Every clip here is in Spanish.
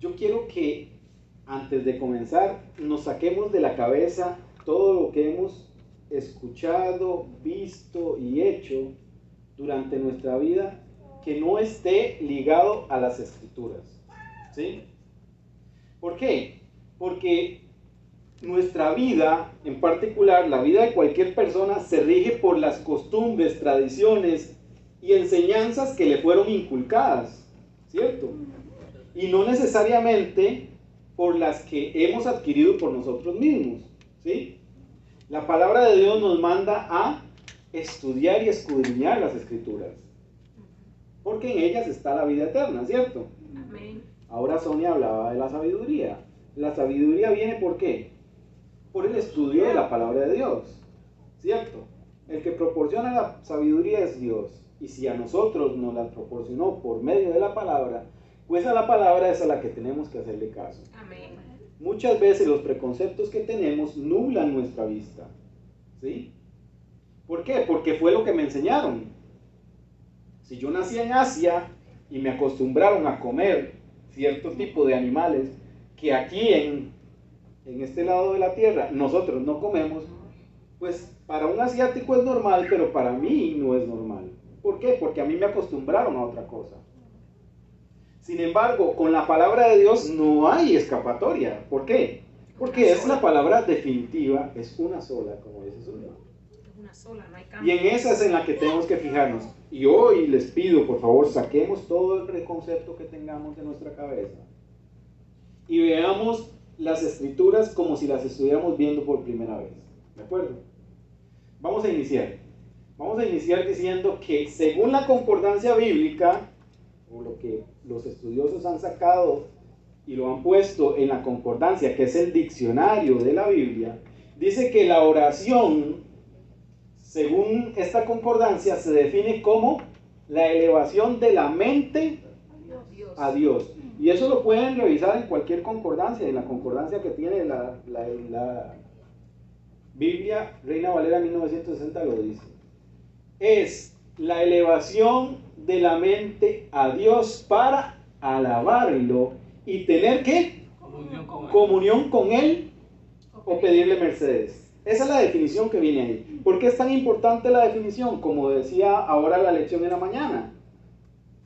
yo quiero que antes de comenzar nos saquemos de la cabeza todo lo que hemos escuchado, visto y hecho durante nuestra vida que no esté ligado a las Escrituras. ¿Sí? ¿Por qué? Porque nuestra vida, en particular la vida de cualquier persona, se rige por las costumbres, tradiciones y enseñanzas que le fueron inculcadas, ¿cierto? Y no necesariamente por las que hemos adquirido por nosotros mismos, ¿sí? La palabra de Dios nos manda a estudiar y escudriñar las Escrituras, porque en ellas está la vida eterna, ¿cierto? Amén. Ahora Sonia hablaba de la sabiduría. La sabiduría viene ¿por qué? Por el estudio de la palabra de Dios, ¿cierto? El que proporciona la sabiduría es Dios, y si a nosotros nos la proporcionó por medio de la palabra, pues a la palabra es a la que tenemos que hacerle caso. Amén. Muchas veces los preconceptos que tenemos nublan nuestra vista, ¿sí? ¿Por qué? Porque fue lo que me enseñaron. Si yo nací en Asia y me acostumbraron a comer cierto tipo de animales que aquí en este lado de la tierra nosotros no comemos, pues para un asiático es normal, pero para mí no es normal. ¿Por qué? Porque a mí me acostumbraron a otra cosa. Sin embargo, con la palabra de Dios no hay escapatoria. ¿Por qué? Porque es la palabra definitiva, es una sola, como dice su libro. Es una sola, no hay cambio. Y en esa es en la que tenemos que fijarnos. Y hoy les pido, por favor, saquemos todo el preconcepto que tengamos de nuestra cabeza y veamos las Escrituras como si las estuviéramos viendo por primera vez. ¿De acuerdo? Vamos a iniciar. Vamos a iniciar diciendo que según la concordancia bíblica, o lo que los estudiosos han sacado y lo han puesto en la concordancia, que es el diccionario de la Biblia, dice que la oración, según esta concordancia, se define como la elevación de la mente a Dios. Y eso lo pueden revisar en cualquier concordancia, en la concordancia que tiene la Biblia, Reina Valera 1960 lo dice. Es la elevación de la mente a Dios para alabarlo y tener ¿qué? Comunión con Él o pedirle mercedes. Esa es la definición que viene ahí. ¿Por qué es tan importante la definición? Como decía ahora la lección en la mañana.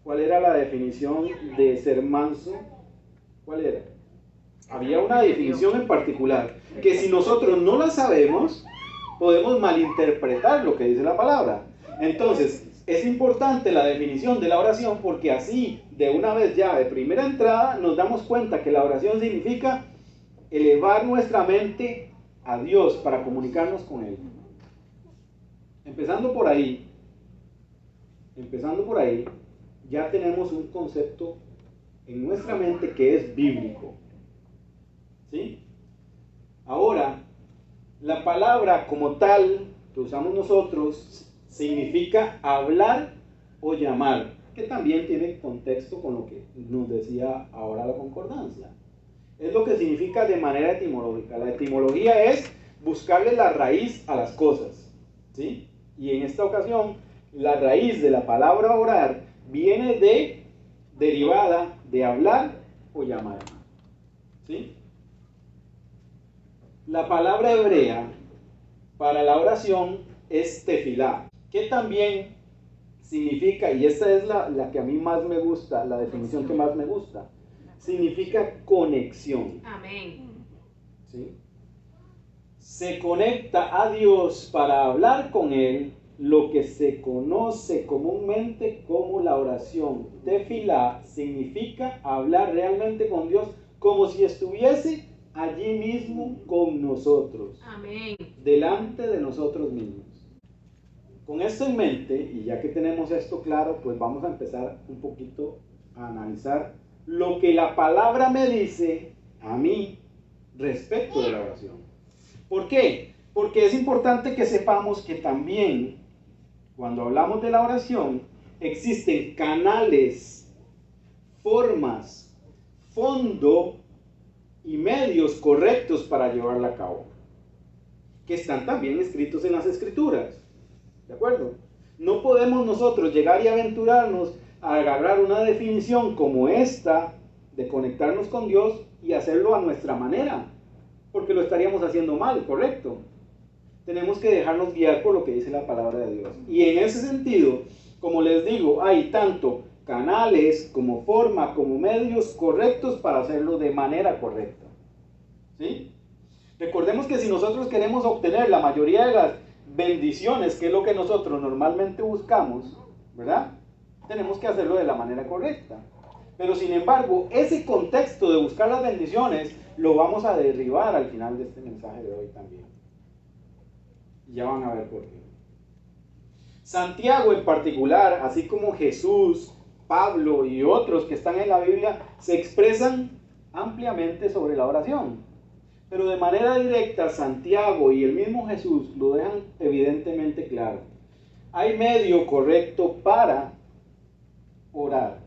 ¿Cuál era la definición de ser manso? ¿Cuál era? Había una definición en particular, que si nosotros no la sabemos, podemos malinterpretar lo que dice la palabra. Entonces, es importante la definición de la oración porque así, de una vez ya, de primera entrada, nos damos cuenta que la oración significa elevar nuestra mente a Dios para comunicarnos con Él. Empezando por ahí, ya tenemos un concepto en nuestra mente que es bíblico. ¿Sí? Ahora, la palabra como tal que usamos nosotros significa hablar o llamar, que también tiene contexto con lo que nos decía ahora la concordancia. Es lo que significa de manera etimológica. La etimología es buscarle la raíz a las cosas, ¿sí? Y en esta ocasión, la raíz de la palabra orar viene derivada de hablar o llamar, ¿sí? La palabra hebrea para la oración es tefilá, que también significa, y esta es la que a mí más me gusta, la definición que más me gusta, significa conexión. Amén. ¿Sí? Se conecta a Dios para hablar con Él, lo que se conoce comúnmente como la oración. Tefilá significa hablar realmente con Dios como si estuviese allí mismo con nosotros. Amén. Delante de nosotros mismos. Con esto en mente, y ya que tenemos esto claro, pues vamos a empezar un poquito a analizar lo que la palabra me dice a mí respecto de la oración. ¿Por qué? Porque es importante que sepamos que también, cuando hablamos de la oración, existen canales, formas, fondo y medios correctos para llevarla a cabo, que están también escritos en las Escrituras. ¿De acuerdo? No podemos nosotros llegar y aventurarnos a agarrar una definición como esta de conectarnos con Dios y hacerlo a nuestra manera, porque lo estaríamos haciendo mal, ¿correcto? Tenemos que dejarnos guiar por lo que dice la palabra de Dios. Y en ese sentido, como les digo, hay tanto canales como forma, como medios correctos para hacerlo de manera correcta. ¿Sí? Recordemos que si nosotros queremos obtener la mayoría de las bendiciones, que es lo que nosotros normalmente buscamos, ¿verdad? Tenemos que hacerlo de la manera correcta. Pero sin embargo, ese contexto de buscar las bendiciones lo vamos a derribar al final de este mensaje de hoy también. Ya van a ver por qué. Santiago en particular, así como Jesús, Pablo y otros que están en la Biblia, se expresan ampliamente sobre la oración. Pero de manera directa, Santiago y el mismo Jesús lo dejan evidentemente claro. Hay medio correcto para orar.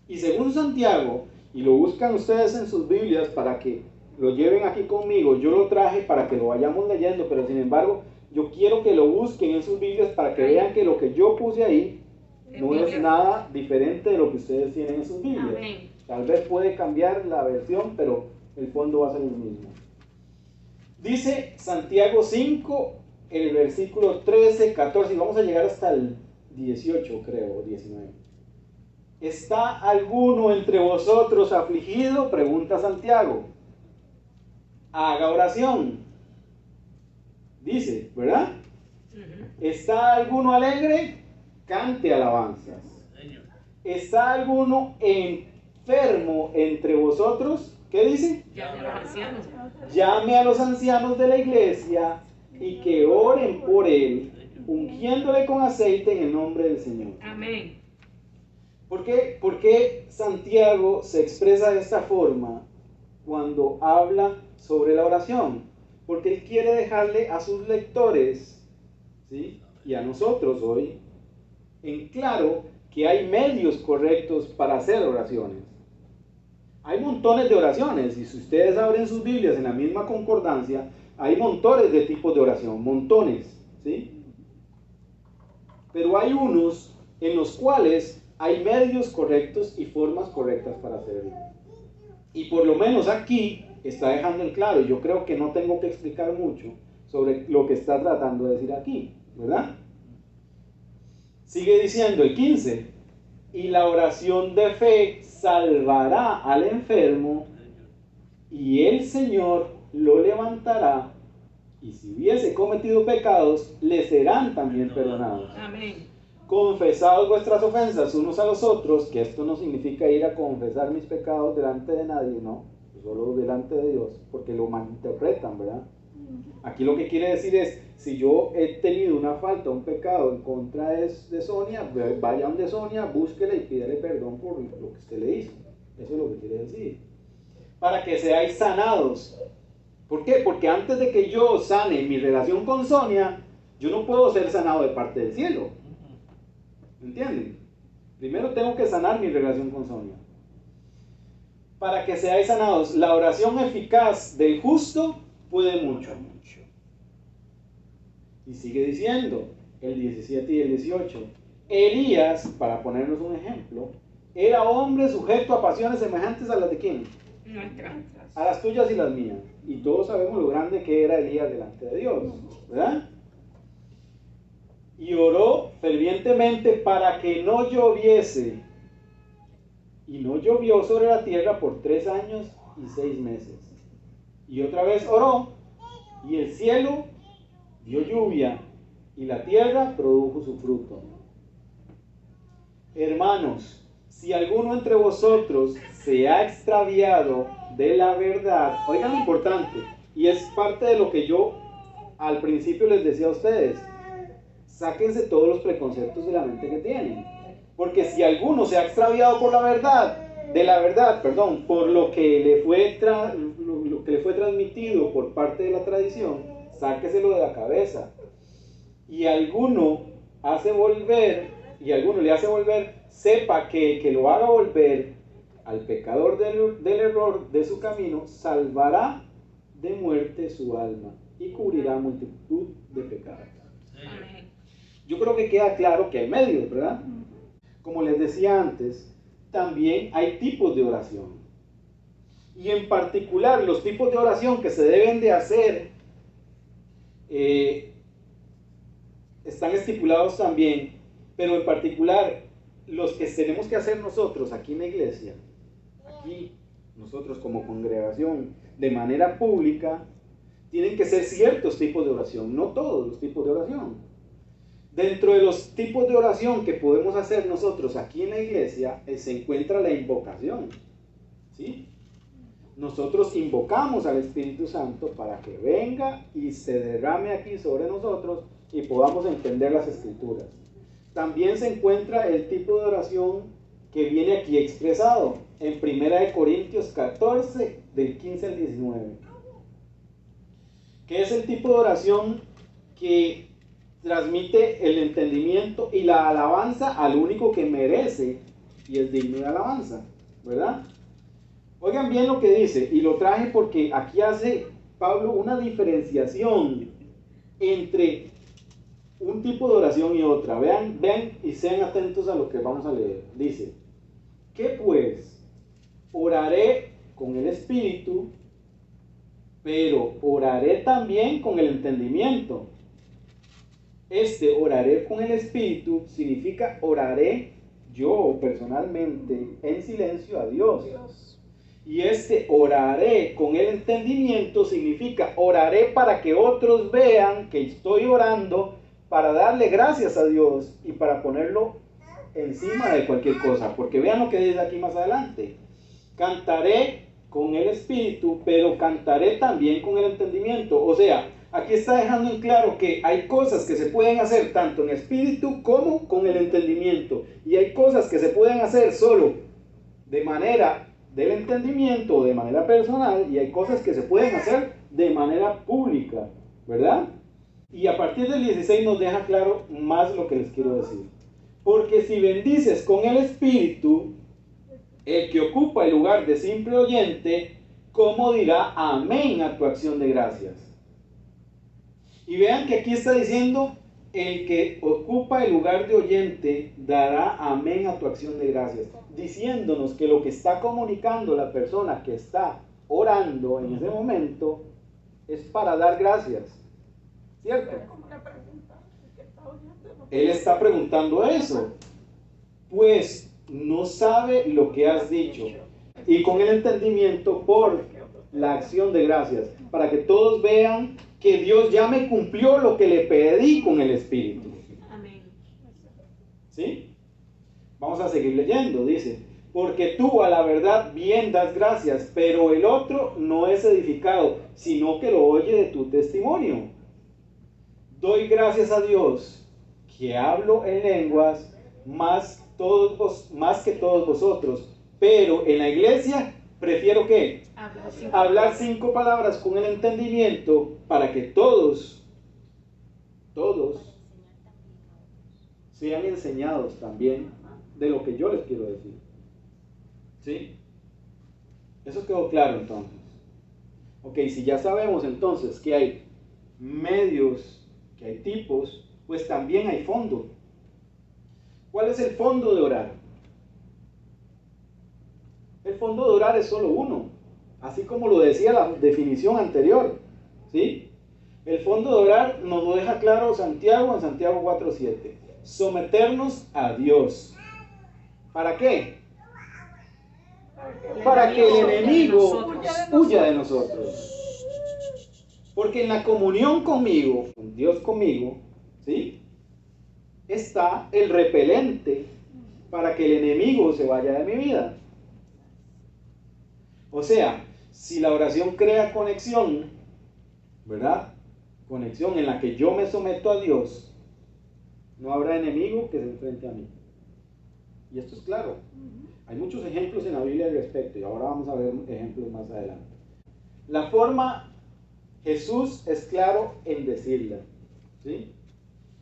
Y según Santiago, y lo buscan ustedes en sus Biblias para que lo lleven aquí conmigo, yo lo traje para que lo vayamos leyendo, pero sin embargo, yo quiero que lo busquen en sus Biblias para que vean que lo que yo puse ahí no es nada diferente de lo que ustedes tienen en sus Biblias. Amén. Tal vez puede cambiar la versión, pero el fondo va a ser el mismo. Dice Santiago 5, el versículo 13, 14, y vamos a llegar hasta el 18, creo, o 19. ¿Está alguno entre vosotros afligido? Pregunta Santiago. Haga oración. Dice, ¿verdad? ¿Está alguno alegre? Cante alabanzas. ¿Está alguno enfermo entre vosotros? ¿Qué dice? Llame a los ancianos. Llame a los ancianos de la iglesia y que oren por él, ungiéndole con aceite en el nombre del Señor. Amén. ¿Por qué Santiago se expresa de esta forma cuando habla sobre la oración? Porque él quiere dejarle a sus lectores, ¿sí?, y a nosotros hoy en claro que hay medios correctos para hacer oraciones. Hay montones de oraciones, y si ustedes abren sus Biblias en la misma concordancia, hay montones de tipos de oración, montones, ¿sí? Pero hay unos en los cuales hay medios correctos y formas correctas para hacerlo. Y por lo menos aquí está dejando en claro, y yo creo que no tengo que explicar mucho sobre lo que está tratando de decir aquí, ¿verdad? Sigue diciendo el 15, y la oración de fe salvará al enfermo, y el Señor lo levantará, y si hubiese cometido pecados, le serán también perdonados. Amén. Confesaos vuestras ofensas unos a los otros, que esto no significa ir a confesar mis pecados delante de nadie, no, solo delante de Dios, porque lo malinterpretan, ¿verdad? Aquí lo que quiere decir es, si yo he tenido una falta, un pecado en contra de Sonia, vaya donde Sonia, búsquela y pídele perdón por lo que usted le hizo. Eso es lo que quiere decir. Para que seáis sanados. ¿Por qué? Porque antes de que yo sane mi relación con Sonia, yo no puedo ser sanado de parte del cielo. ¿Entienden? Primero tengo que sanar mi relación con Sonia. Para que seáis sanados. La oración eficaz del justo puede mucho. Y sigue diciendo, el 17 y el 18. Elías, para ponernos un ejemplo, era hombre sujeto a pasiones semejantes a las de ¿quién? Nuestras. A las tuyas y las mías. Y todos sabemos lo grande que era Elías delante de Dios, ¿verdad? Y oró fervientemente para que no lloviese. Y no llovió sobre la tierra por 3 años y 6 meses. Y otra vez oró, y el cielo dio lluvia, y la tierra produjo su fruto. Hermanos, si alguno entre vosotros se ha extraviado de la verdad, oigan lo importante, y es parte de lo que yo al principio les decía a ustedes, sáquense todos los preconceptos de la mente que tienen, porque si alguno se ha extraviado por la verdad, por lo que le fue transmitido por parte de la tradición, sáqueselo de la cabeza. Y alguno le hace volver, sepa que el que lo haga volver al pecador del error de su camino, salvará de muerte su alma y cubrirá multitud de pecados. Amén. Yo creo que queda claro que hay medios, ¿verdad? Como les decía antes, también hay tipos de oración. Y en particular, los tipos de oración que se deben de hacer están estipulados también, pero en particular, los que tenemos que hacer nosotros aquí en la iglesia, aquí nosotros como congregación, de manera pública, tienen que ser ciertos tipos de oración, no todos los tipos de oración. Dentro de los tipos de oración que podemos hacer nosotros aquí en la iglesia, se encuentra la invocación, ¿sí? Nosotros invocamos al Espíritu Santo para que venga y se derrame aquí sobre nosotros y podamos entender las Escrituras. También se encuentra el tipo de oración que viene aquí expresado en 1 Corintios 14, del 15 al 19, que es el tipo de oración que transmite el entendimiento y la alabanza al único que merece y es digno de alabanza, ¿verdad? Oigan bien lo que dice, y lo traje porque aquí hace Pablo una diferenciación entre un tipo de oración y otra. Vean y sean atentos a lo que vamos a leer. Dice, ¿qué pues? Oraré con el Espíritu, pero oraré también con el entendimiento. Oraré con el Espíritu significa oraré yo personalmente en silencio a Dios. Y oraré con el entendimiento significa oraré para que otros vean que estoy orando, para darle gracias a Dios y para ponerlo encima de cualquier cosa. Porque vean lo que dice aquí más adelante. Cantaré con el Espíritu, pero cantaré también con el entendimiento. O sea, aquí está dejando en claro que hay cosas que se pueden hacer tanto en espíritu como con el entendimiento. Y hay cosas que se pueden hacer solo de manera del entendimiento o de manera personal, y hay cosas que se pueden hacer de manera pública, ¿verdad? Y a partir del 16 nos deja claro más lo que les quiero decir. Porque si bendices con el Espíritu, el que ocupa el lugar de simple oyente, ¿cómo dirá amén a tu acción de gracias? Y vean que aquí está diciendo, el que ocupa el lugar de oyente dará amén a tu acción de gracias, diciéndonos que lo que está comunicando la persona que está orando en ese momento es para dar gracias, ¿cierto? Él está preguntando eso, pues no sabe lo que has dicho, y con el entendimiento por la acción de gracias, para que todos vean que Dios ya me cumplió lo que le pedí con el Espíritu. Amén. ¿Sí? Vamos a seguir leyendo, dice, porque tú a la verdad bien das gracias, pero el otro no es edificado, sino que lo oye de tu testimonio. Doy gracias a Dios que hablo en lenguas más que todos vosotros, pero en la iglesia prefiero ¿qué? Hablar 5 palabras con el entendimiento para que todos sean enseñados también de lo que yo les quiero decir. ¿Sí? Eso quedó claro entonces. Ok, si ya sabemos entonces que hay medios, que hay tipos, pues también hay fondo. ¿Cuál es el fondo de orar? El fondo de orar es solo uno, así como lo decía la definición anterior, ¿sí? El fondo de orar nos lo deja claro Santiago en Santiago 4:7. Someternos a Dios. ¿Para qué? Para que el enemigo huya de nosotros. Porque en la comunión conmigo, con Dios conmigo, ¿sí? Está el repelente para que el enemigo se vaya de mi vida. O sea, si la oración crea conexión, ¿verdad? Conexión en la que yo me someto a Dios, no habrá enemigo que se enfrente a mí. Y esto es claro. Hay muchos ejemplos en la Biblia al respecto y ahora vamos a ver ejemplos más adelante. La forma, Jesús es claro en decirla, ¿sí?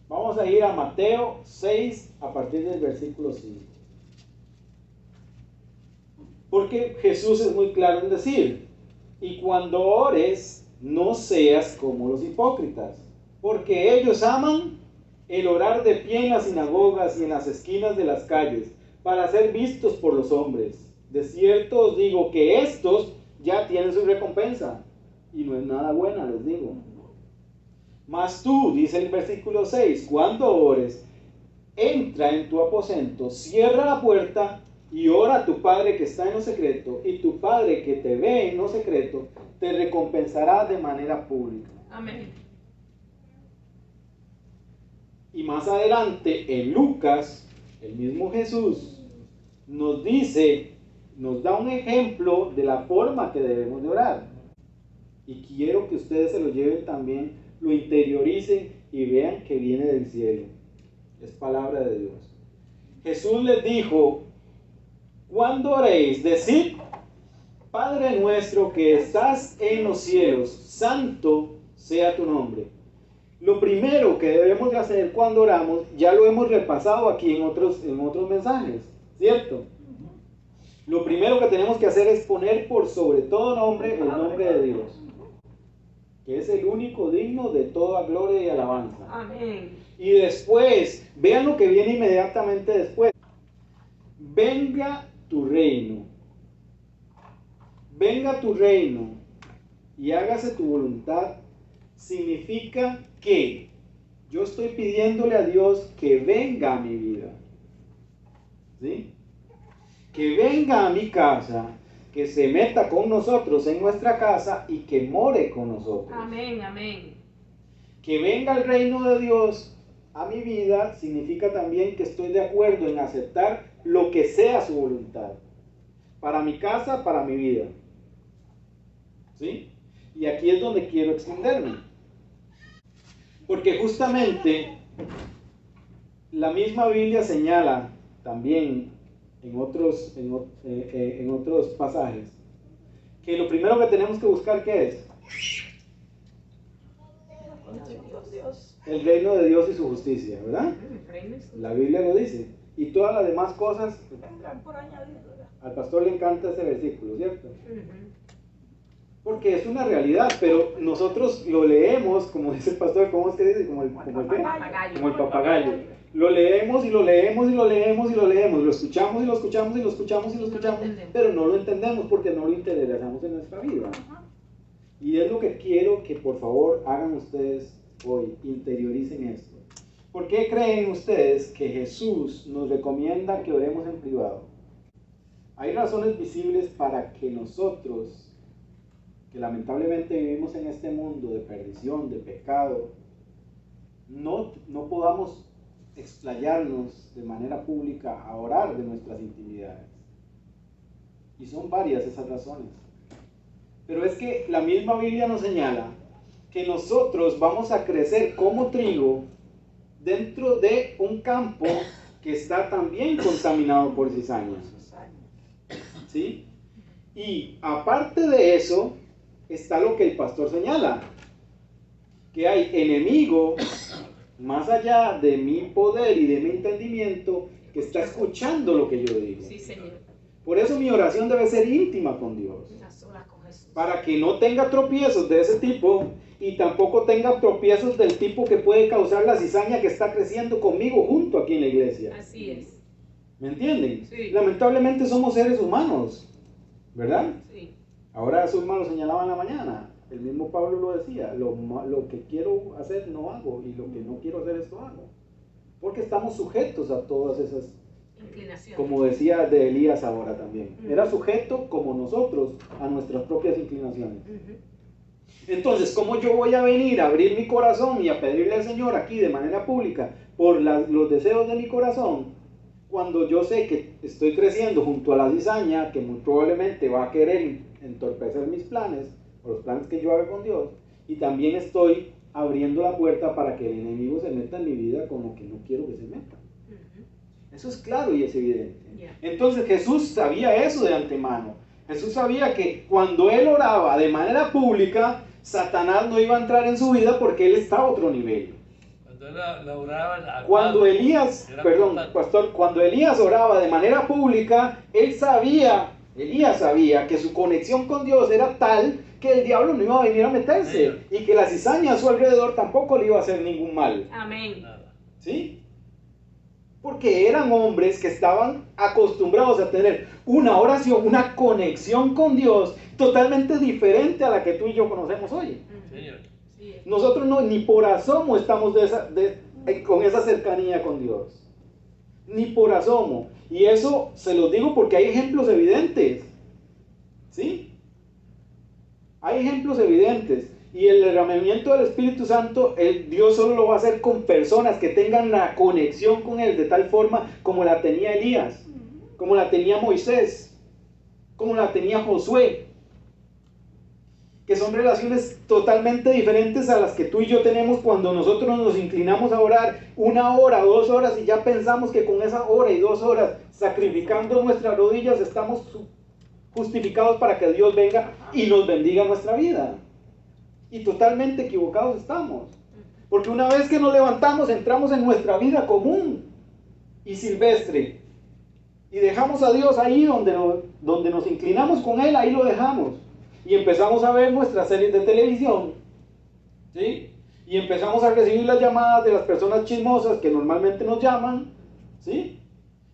Vamos a ir a Mateo 6 a partir del versículo 5. Porque Jesús es muy claro en decir, y cuando ores, no seas como los hipócritas, porque ellos aman el orar de pie en las sinagogas y en las esquinas de las calles, para ser vistos por los hombres. De cierto os digo que estos ya tienen su recompensa, y no es nada buena, les digo. Mas tú, dice el versículo 6, cuando ores, entra en tu aposento, cierra la puerta y ora a tu Padre que está en lo secreto, y tu Padre que te ve en lo secreto te recompensará de manera pública. Amén. Y más adelante en Lucas, el mismo Jesús nos dice, nos da un ejemplo de la forma que debemos de orar. Y quiero que ustedes se lo lleven también, lo interioricen y vean que viene del cielo. Es palabra de Dios. Jesús les dijo, cuando oréis, decid, Padre nuestro que estás en los cielos, santo sea tu nombre. Lo primero que debemos de hacer cuando oramos, ya lo hemos repasado aquí en otros mensajes, ¿cierto? Lo primero que tenemos que hacer es poner por sobre todo nombre el nombre de Dios, que es el único digno de toda gloria y alabanza. Amén. Y después, vean lo que viene inmediatamente después. Venga tu reino. Venga tu reino y hágase tu voluntad. Significa que yo estoy pidiéndole a Dios que venga a mi vida. ¿Sí? Que venga a mi casa, que se meta con nosotros en nuestra casa y que more con nosotros. Amén, amén. Que venga el reino de Dios a mi vida significa también que estoy de acuerdo en aceptar lo que sea su voluntad. Para mi casa, para mi vida. ¿Sí? Y aquí es donde quiero extenderme. Porque justamente la misma Biblia señala también en otros pasajes que lo primero que tenemos que buscar, ¿qué es? El reino de Dios y su justicia, ¿verdad? La Biblia lo dice. Y todas las demás cosas, al pastor le encanta ese versículo, ¿cierto? Porque es una realidad, pero nosotros lo leemos, como dice el pastor, ¿cómo es que dice? Como el papagayo. Lo leemos y lo leemos y lo leemos y lo leemos, lo escuchamos y lo escuchamos y lo escuchamos y lo escuchamos, pero no lo entendemos porque no lo interiorizamos en nuestra vida. Y es lo que quiero que por favor hagan ustedes hoy, interioricen esto. ¿Por qué creen ustedes que Jesús nos recomienda que oremos en privado? Hay razones visibles para que nosotros, que lamentablemente vivimos en este mundo de perdición, de pecado, no podamos explayarnos de manera pública a orar de nuestras intimidades. Y son varias esas razones. Pero es que la misma Biblia nos señala que nosotros vamos a crecer como trigo dentro de un campo que está también contaminado por cizañas. ¿Sí? Y aparte de eso, está lo que el pastor señala, que hay enemigo más allá de mi poder y de mi entendimiento que está escuchando lo que yo digo. Sí, Señor. Por eso mi oración debe ser íntima con Dios, para que no tenga tropiezos de ese tipo y tampoco tenga tropiezos del tipo que puede causar la cizaña que está creciendo conmigo junto aquí en la iglesia. Así es. ¿Me entienden? Sí. Lamentablemente somos seres humanos, ¿verdad? Sí. Ahora su hermano señalaba en la mañana, el mismo Pablo lo decía, lo que quiero hacer no hago y lo que no quiero hacer esto hago. Porque estamos sujetos a todas esas inclinaciones. Como decía de Elías ahora también. Era sujeto como nosotros a nuestras propias inclinaciones. Entonces, ¿cómo yo voy a venir a abrir mi corazón y a pedirle al Señor aquí de manera pública por los deseos de mi corazón, cuando yo sé que estoy creciendo junto a la cizaña que muy probablemente va a querer entorpecer mis planes o los planes que yo haga con Dios, y también estoy abriendo la puerta para que el enemigo se meta en mi vida con lo que no quiero que se meta? Eso es claro y es evidente. Entonces Jesús sabía eso de antemano. Jesús sabía que cuando él oraba de manera pública, Satanás no iba a entrar en su vida porque él está a otro nivel. Cuando Elías oraba de manera pública, Elías sabía que su conexión con Dios era tal que el diablo no iba a venir a meterse y que la cizaña a su alrededor tampoco le iba a hacer ningún mal. Amén. ¿Sí? Porque eran hombres que estaban acostumbrados a tener una oración, una conexión con Dios totalmente diferente a la que tú y yo conocemos hoy. Señor. Sí. Nosotros no, ni por asomo estamos con esa cercanía con Dios. Ni por asomo. Y eso se los digo porque hay ejemplos evidentes. ¿Sí? Hay ejemplos evidentes. Y el derramamiento del Espíritu Santo, Dios solo lo va a hacer con personas que tengan la conexión con Él de tal forma como la tenía Elías, como la tenía Moisés, como la tenía Josué. Que son relaciones totalmente diferentes a las que tú y yo tenemos cuando nosotros nos inclinamos a orar 1 hora, 2 horas y ya pensamos que con esa hora y 2 horas sacrificando nuestras rodillas estamos justificados para que Dios venga y nos bendiga nuestra vida. Y totalmente equivocados estamos. Porque una vez que nos levantamos, entramos en nuestra vida común y silvestre. Y dejamos a Dios ahí donde nos inclinamos con Él, ahí lo dejamos. Y empezamos a ver nuestras series de televisión. ¿Sí? Y empezamos a recibir las llamadas de las personas chismosas que normalmente nos llaman. ¿Sí?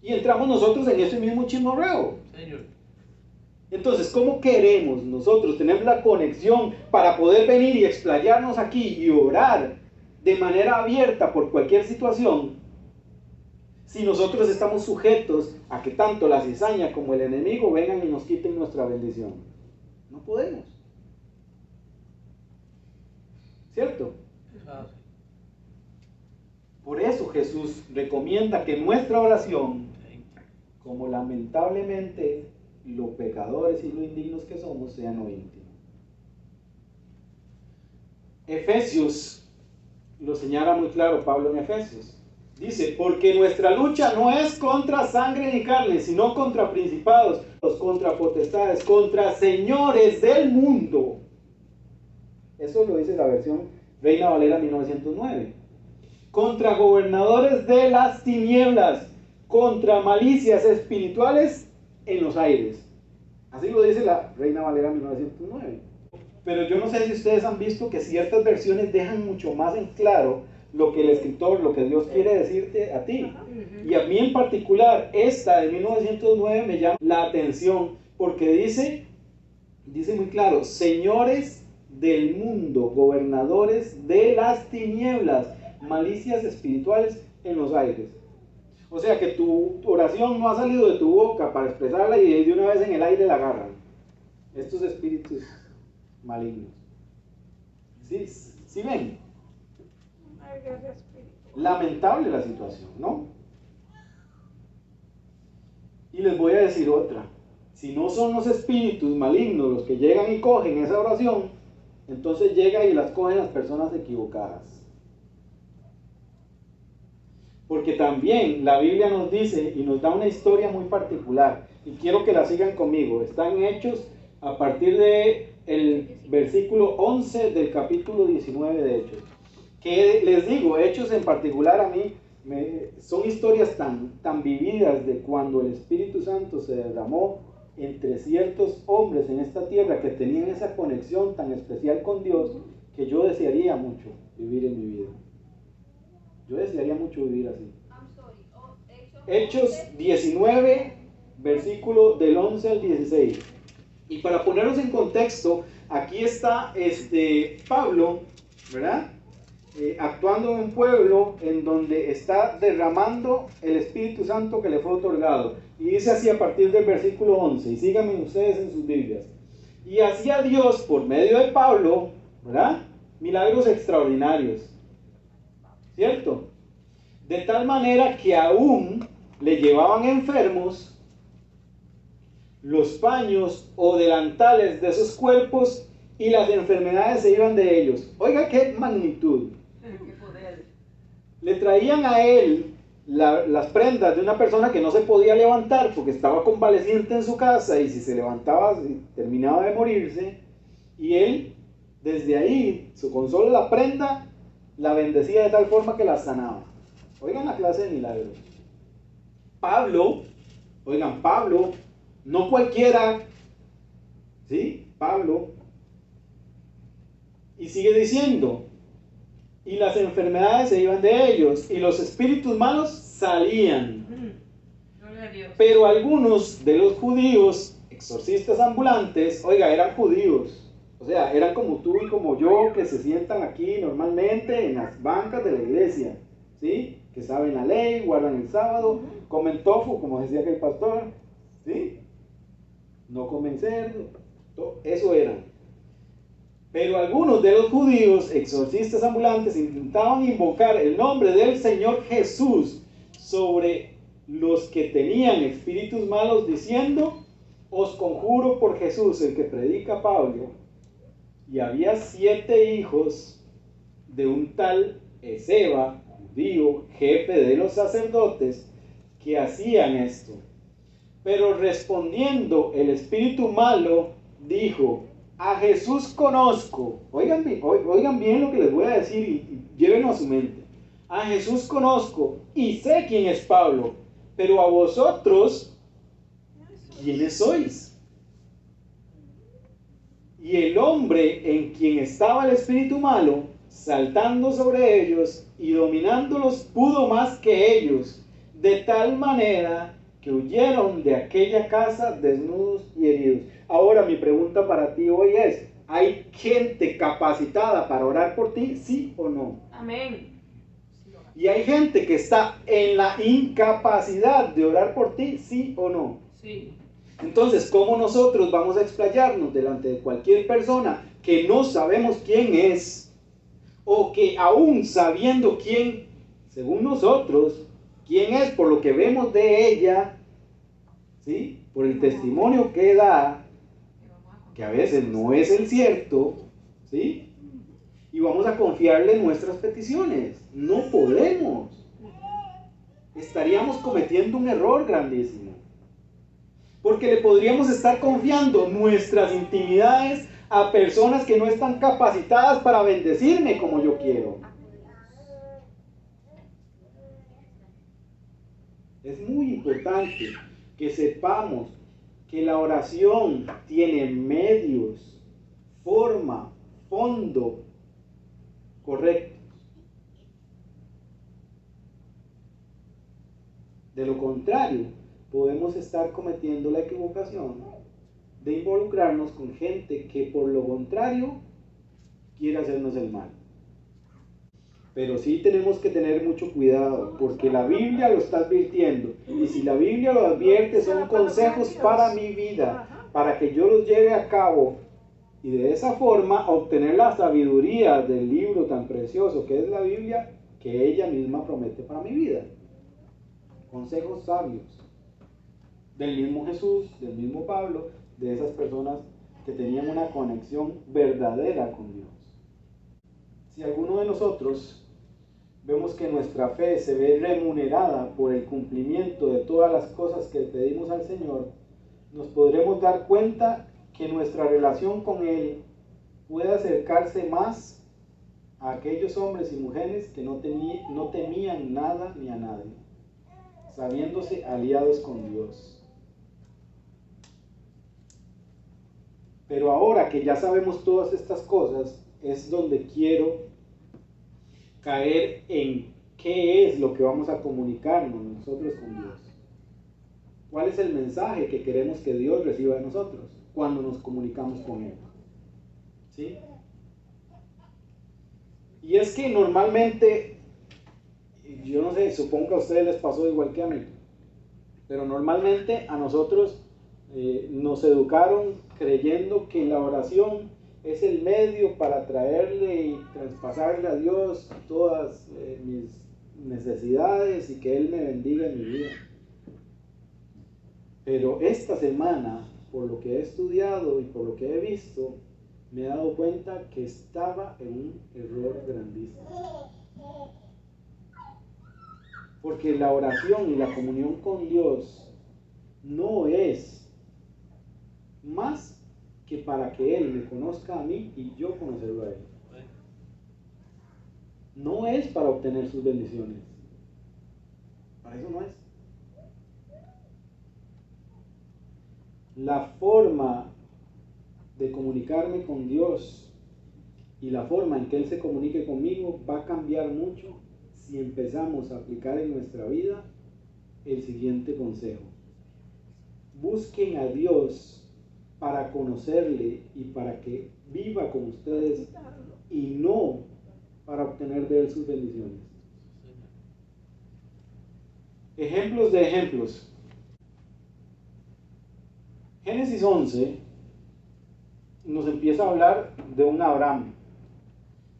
Y entramos nosotros en ese mismo chismorreo. Señor. Entonces, ¿cómo queremos nosotros tener la conexión para poder venir y explayarnos aquí y orar de manera abierta por cualquier situación, si nosotros estamos sujetos a que tanto la cizaña como el enemigo vengan y nos quiten nuestra bendición? No podemos. ¿Cierto? Por eso Jesús recomienda que nuestra oración, como lamentablemente los pecadores y los indignos que somos, sean lo íntimo. Efesios lo señala muy claro Pablo en Efesios. Dice, porque nuestra lucha no es contra sangre ni carne, sino contra principados, contra potestades, contra señores del mundo. Eso lo dice la versión Reina Valera 1909. Contra gobernadores de las tinieblas, contra malicias espirituales en los aires. Así lo dice la Reina Valera 1909. Pero yo no sé si ustedes han visto que ciertas versiones dejan mucho más en claro lo que el escritor, lo que Dios quiere decirte a ti. Y a mí en particular, esta de 1909 me llama la atención porque dice muy claro, señores del mundo, gobernadores de las tinieblas, malicias espirituales en los aires. O sea que tu oración no ha salido de tu boca para expresarla y de una vez en el aire la agarran estos espíritus malignos. ¿Sí ven? Lamentable la situación, ¿no? Y les voy a decir otra. Si no son los espíritus malignos los que llegan y cogen esa oración, entonces llega y las cogen las personas equivocadas. Porque también la Biblia nos dice y nos da una historia muy particular. Y quiero que la sigan conmigo. Están Hechos a partir del versículo 11 del capítulo 19 de Hechos. Que les digo, Hechos en particular a mí son historias tan vividas de cuando el Espíritu Santo se derramó entre ciertos hombres en esta tierra que tenían esa conexión tan especial con Dios que yo desearía mucho vivir en mi vida. Yo desearía mucho vivir así. Hechos 19, versículo del 11 al 16. Y para ponernos en contexto, aquí está Pablo, ¿verdad? Actuando en un pueblo en donde está derramando el Espíritu Santo que le fue otorgado. Y dice así a partir del versículo 11, y síganme ustedes en sus Biblias. Y hacía Dios por medio de Pablo, ¿verdad? Milagros extraordinarios. ¿Cierto? De tal manera que aún le llevaban enfermos los paños o delantales de esos cuerpos y las enfermedades se iban de ellos. Oiga qué magnitud. Qué poder. Le traían a él las prendas de una persona que no se podía levantar porque estaba convaleciente en su casa y si se levantaba terminaba de morirse, y él desde ahí, con solo la prenda, la bendecía de tal forma que la sanaba. Oigan la clase de milagros. Pablo, no cualquiera, ¿sí? Pablo, y sigue diciendo, y las enfermedades se iban de ellos, y los espíritus malos salían. Gloria a Dios. Pero algunos de los judíos, exorcistas ambulantes, oiga, eran judíos, o sea, eran como tú y como yo, que se sientan aquí normalmente en las bancas de la iglesia, ¿sí? Que saben la ley, guardan el sábado, comen tofu, como decía que el pastor, ¿sí? No comen cerdo, eso eran. Pero algunos de los judíos, exorcistas ambulantes, intentaban invocar el nombre del Señor Jesús sobre los que tenían espíritus malos, diciendo: os conjuro por Jesús, el que predica Pablo. Y había 7 hijos de un tal Esceva, judío, jefe de los sacerdotes, que hacían esto. Pero respondiendo el espíritu malo, dijo: a Jesús conozco. Oigan bien lo que les voy a decir y llévenlo a su mente. A Jesús conozco y sé quién es Pablo, pero a vosotros, ¿quiénes sois? Y el hombre en quien estaba el espíritu malo, saltando sobre ellos y dominándolos, pudo más que ellos, de tal manera que huyeron de aquella casa desnudos y heridos. Ahora mi pregunta para ti hoy es: ¿hay gente capacitada para orar por ti, sí o no? Amén. Y hay gente que está en la incapacidad de orar por ti, sí o no. Sí. Entonces, ¿cómo nosotros vamos a explayarnos delante de cualquier persona que no sabemos quién es, o que aún sabiendo quién, según nosotros, quién es por lo que vemos de ella, ¿sí? Por el testimonio que da, que a veces no es el cierto, ¿sí? Y vamos a confiarle nuestras peticiones? No podemos. Estaríamos cometiendo un error grandísimo. Porque le podríamos estar confiando nuestras intimidades a personas que no están capacitadas para bendecirme como yo quiero. Es muy importante que sepamos que la oración tiene medios, forma, fondo correctos. De lo contrario, podemos estar cometiendo la equivocación de involucrarnos con gente que por lo contrario quiere hacernos el mal. Pero sí tenemos que tener mucho cuidado, porque la Biblia lo está advirtiendo. Y si la Biblia lo advierte, son consejos para mi vida, para que yo los lleve a cabo. Y de esa forma obtener la sabiduría del libro tan precioso que es la Biblia, que ella misma promete para mi vida. Consejos sabios del mismo Jesús, del mismo Pablo, de esas personas que tenían una conexión verdadera con Dios. Si alguno de nosotros vemos que nuestra fe se ve remunerada por el cumplimiento de todas las cosas que pedimos al Señor, nos podremos dar cuenta que nuestra relación con Él puede acercarse más a aquellos hombres y mujeres que no temían nada ni a nadie, sabiéndose aliados con Dios. Pero ahora que ya sabemos todas estas cosas, es donde quiero caer en qué es lo que vamos a comunicarnos nosotros con Dios. ¿Cuál es el mensaje que queremos que Dios reciba de nosotros cuando nos comunicamos con Él? ¿Sí? Y es que normalmente, yo no sé, supongo que a ustedes les pasó igual que a mí, pero normalmente a nosotros nos educaron creyendo que la oración es el medio para traerle y traspasarle a Dios todas mis necesidades y que Él me bendiga en mi vida. Pero esta semana, por lo que he estudiado y por lo que he visto, me he dado cuenta que estaba en un error grandísimo. Porque la oración y la comunión con Dios no es más que para que Él me conozca a mí y yo conocerlo a Él. No es para obtener sus bendiciones. Para eso no es. La forma de comunicarme con Dios y la forma en que Él se comunique conmigo va a cambiar mucho si empezamos a aplicar en nuestra vida el siguiente consejo. Busquen a Dios para conocerle y para que viva con ustedes y no para obtener de Él sus bendiciones. Ejemplos de ejemplos. Génesis 11 nos empieza a hablar de un Abraham.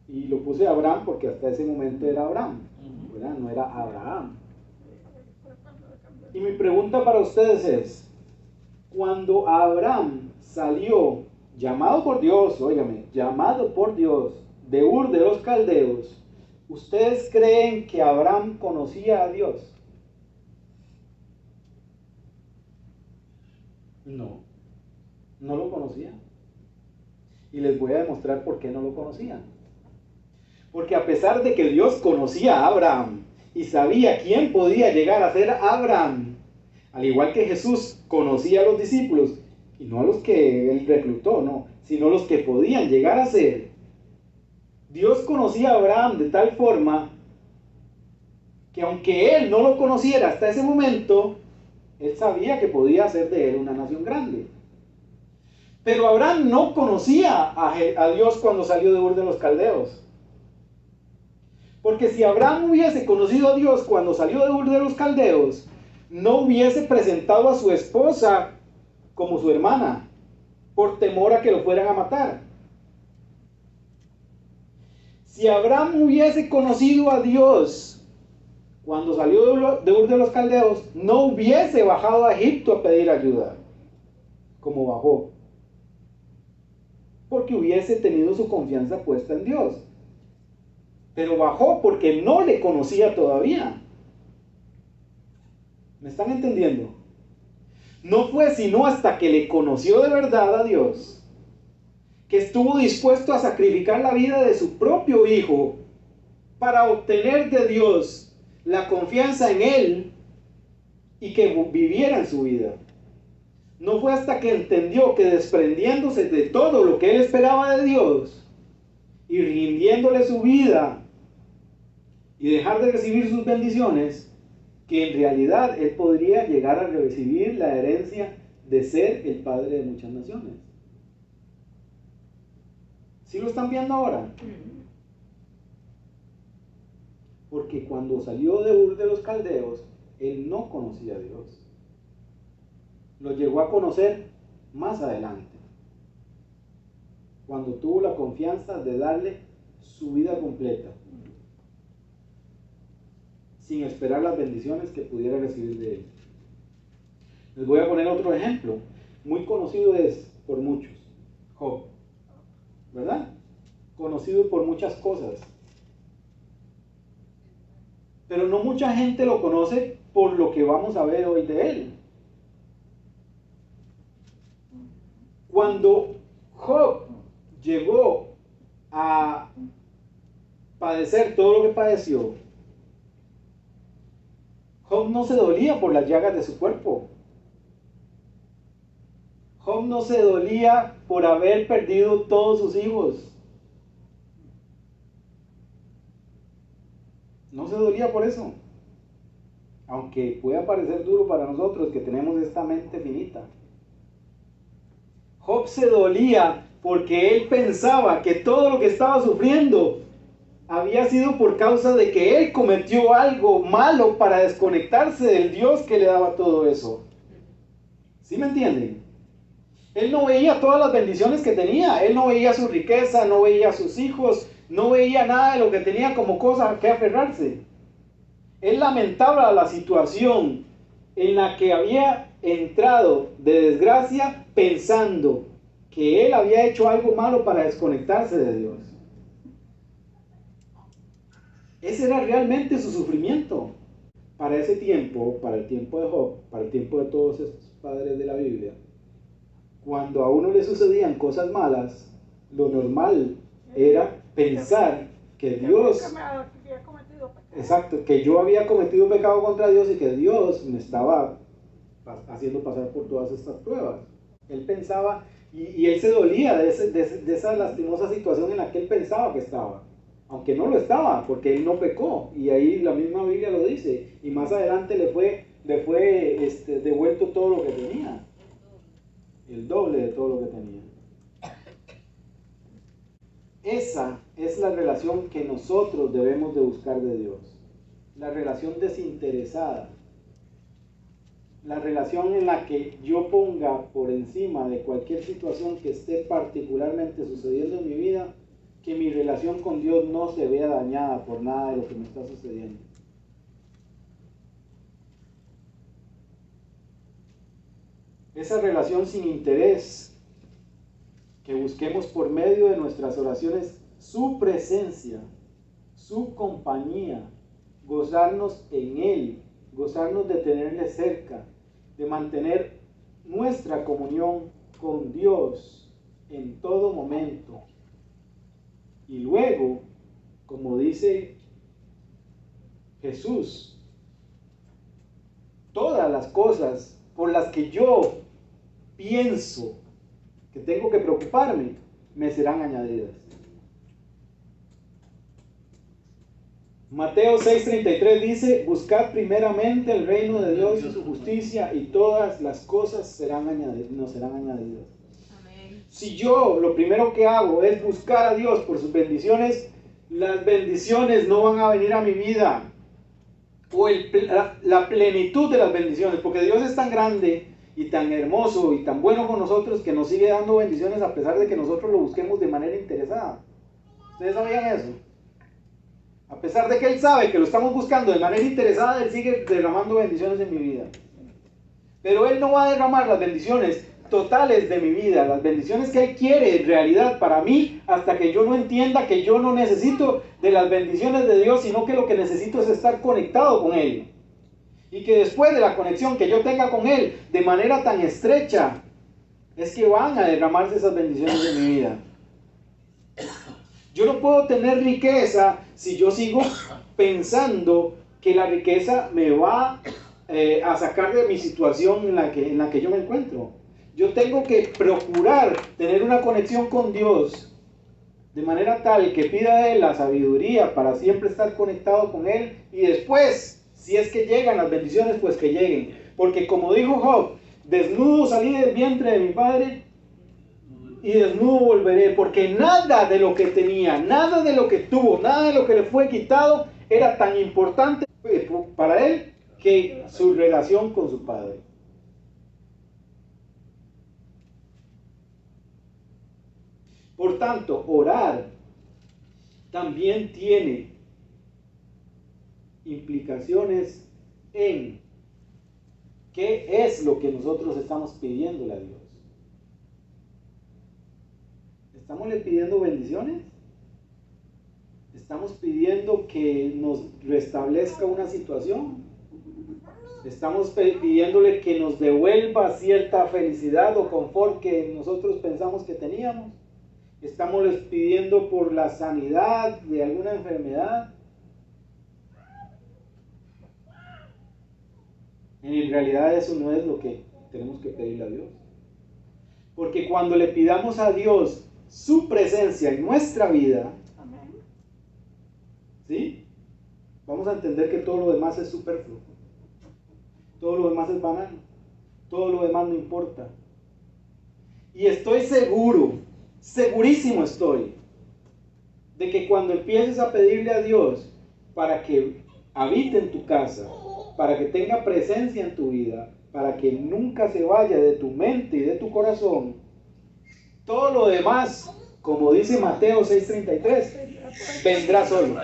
Y lo puse Abraham porque hasta ese momento era Abraham, ¿verdad? No era Abraham. Y mi pregunta para ustedes es, cuando Abraham salió, llamado por Dios, óigame, llamado por Dios, de Ur de los Caldeos, ¿ustedes creen que Abraham conocía a Dios? No, no lo conocía. Y les voy a demostrar por qué no lo conocía. Porque a pesar de que Dios conocía a Abraham y sabía quién podía llegar a ser Abraham, al igual que Jesús conocía a los discípulos, y no a los que Él reclutó, no, sino los que podían llegar a ser, Dios conocía a Abraham de tal forma que aunque Él no lo conociera hasta ese momento, Él sabía que podía hacer de él una nación grande. Pero Abraham no conocía a Dios cuando salió de Ur de los Caldeos. Porque si Abraham hubiese conocido a Dios cuando salió de Ur de los Caldeos, no hubiese presentado a su esposa como su hermana, por temor a que lo fueran a matar. Si Abraham hubiese conocido a Dios cuando salió de Ur de los Caldeos, no hubiese bajado a Egipto a pedir ayuda, como bajó. Porque hubiese tenido su confianza puesta en Dios. Pero bajó porque no le conocía todavía. ¿Me están entendiendo? No fue sino hasta que le conoció de verdad a Dios, que estuvo dispuesto a sacrificar la vida de su propio hijo para obtener de Dios la confianza en él y que viviera en su vida. No fue hasta que entendió que desprendiéndose de todo lo que él esperaba de Dios y rindiéndole su vida y dejar de recibir sus bendiciones, que en realidad él podría llegar a recibir la herencia de ser el padre de muchas naciones. ¿Sí lo están viendo ahora? Porque cuando salió de Ur de los Caldeos, él no conocía a Dios. Lo llegó a conocer más adelante, cuando tuvo la confianza de darle su vida completa, sin esperar las bendiciones que pudiera recibir de él. Les voy a poner otro ejemplo, muy conocido es por muchos, Job, ¿verdad? Conocido por muchas cosas, pero no mucha gente lo conoce por lo que vamos a ver hoy de él. Cuando Job llegó a padecer todo lo que padeció, Job no se dolía por las llagas de su cuerpo. Job no se dolía por haber perdido todos sus hijos. No se dolía por eso. Aunque pueda parecer duro para nosotros que tenemos esta mente finita. Job se dolía porque él pensaba que todo lo que estaba sufriendo había sido por causa de que él cometió algo malo para desconectarse del Dios que le daba todo eso. ¿Sí me entienden? Él no veía todas las bendiciones que tenía, él no veía su riqueza, no veía a sus hijos, no veía nada de lo que tenía como cosa a que aferrarse. Él lamentaba la situación en la que había entrado de desgracia pensando que él había hecho algo malo para desconectarse de Dios. Ese era realmente su sufrimiento. Para ese tiempo, para el tiempo de Job, para el tiempo de todos estos padres de la Biblia, cuando a uno le sucedían cosas malas, lo normal era pensar que Dios, exacto, que yo había cometido pecado contra Dios y que Dios me estaba haciendo pasar por todas estas pruebas. Él pensaba Y él se dolía de esa lastimosa situación en la que él pensaba que estaba. Aunque no lo estaba, porque él no pecó. Y ahí la misma Biblia lo dice. Y más adelante le fue devuelto todo lo que tenía. El doble de todo lo que tenía. Esa es la relación que nosotros debemos de buscar de Dios. La relación desinteresada. La relación en la que yo ponga por encima de cualquier situación que esté particularmente sucediendo en mi vida, que mi relación con Dios no se vea dañada por nada de lo que me está sucediendo. Esa relación sin interés, que busquemos por medio de nuestras oraciones su presencia, su compañía, gozarnos en Él, gozarnos de tenerle cerca, de mantener nuestra comunión con Dios en todo momento. Y luego, como dice Jesús, todas las cosas por las que yo pienso que tengo que preocuparme, me serán añadidas. Mateo 6:33 dice, buscad primeramente el reino de Dios y su justicia y todas las cosas nos serán añadidas. Amén. Si yo lo primero que hago es buscar a Dios por sus bendiciones, las bendiciones no van a venir a mi vida. O la plenitud de las bendiciones, porque Dios es tan grande y tan hermoso y tan bueno con nosotros que nos sigue dando bendiciones a pesar de que nosotros lo busquemos de manera interesada. ¿Ustedes sabían eso? A pesar de que Él sabe que lo estamos buscando de manera interesada, Él sigue derramando bendiciones en mi vida. Pero Él no va a derramar las bendiciones totales de mi vida, las bendiciones que Él quiere en realidad para mí, hasta que yo no entienda que yo no necesito de las bendiciones de Dios, sino que lo que necesito es estar conectado con Él. Y que después de la conexión que yo tenga con Él, de manera tan estrecha, es que van a derramarse esas bendiciones en mi vida. Yo no puedo tener riqueza si yo sigo pensando que la riqueza me va a sacar de mi situación en la que yo me encuentro. Yo tengo que procurar tener una conexión con Dios de manera tal que pida de Él la sabiduría para siempre estar conectado con Él, y después, si es que llegan las bendiciones, pues que lleguen. Porque como dijo Job, desnudo salí del vientre de mi padre y desnudo volveré, porque nada de lo que tenía, nada de lo que tuvo, nada de lo que le fue quitado era tan importante para él que su relación con su padre. Por tanto, orar también tiene implicaciones en qué es lo que nosotros estamos pidiéndole a Dios. ¿Estamos le pidiendo bendiciones? ¿Estamos pidiendo que nos restablezca una situación? ¿Estamos pidiéndole que nos devuelva cierta felicidad o confort que nosotros pensamos que teníamos? ¿Estamos les pidiendo por la sanidad de alguna enfermedad? En realidad eso no es lo que tenemos que pedirle a Dios. Porque cuando le pidamos a Dios su presencia en nuestra vida, ¿sí? Vamos a entender que todo lo demás es superfluo. Todo lo demás es banal. Todo lo demás no importa. Y estoy seguro, segurísimo estoy, de que cuando empieces a pedirle a Dios para que habite en tu casa, para que tenga presencia en tu vida, para que nunca se vaya de tu mente y de tu corazón, todo lo demás, como dice Mateo 6:33, vendrá solo.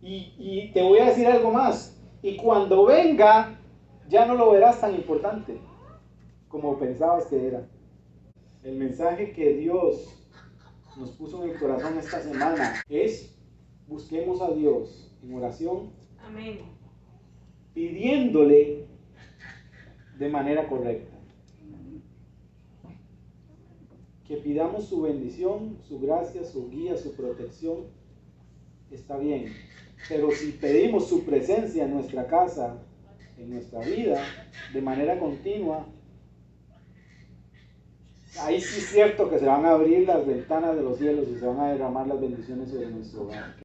Y te voy a decir algo más. Y cuando venga, ya no lo verás tan importante como pensabas que era. El mensaje que Dios nos puso en el corazón esta semana es: busquemos a Dios en oración. Amén. Pidiéndole de manera correcta. Que pidamos su bendición, su gracia, su guía, su protección, está bien. Pero si pedimos su presencia en nuestra casa, en nuestra vida de manera continua, ahí sí es cierto que se van a abrir las ventanas de los cielos y se van a derramar las bendiciones sobre nuestro hogar.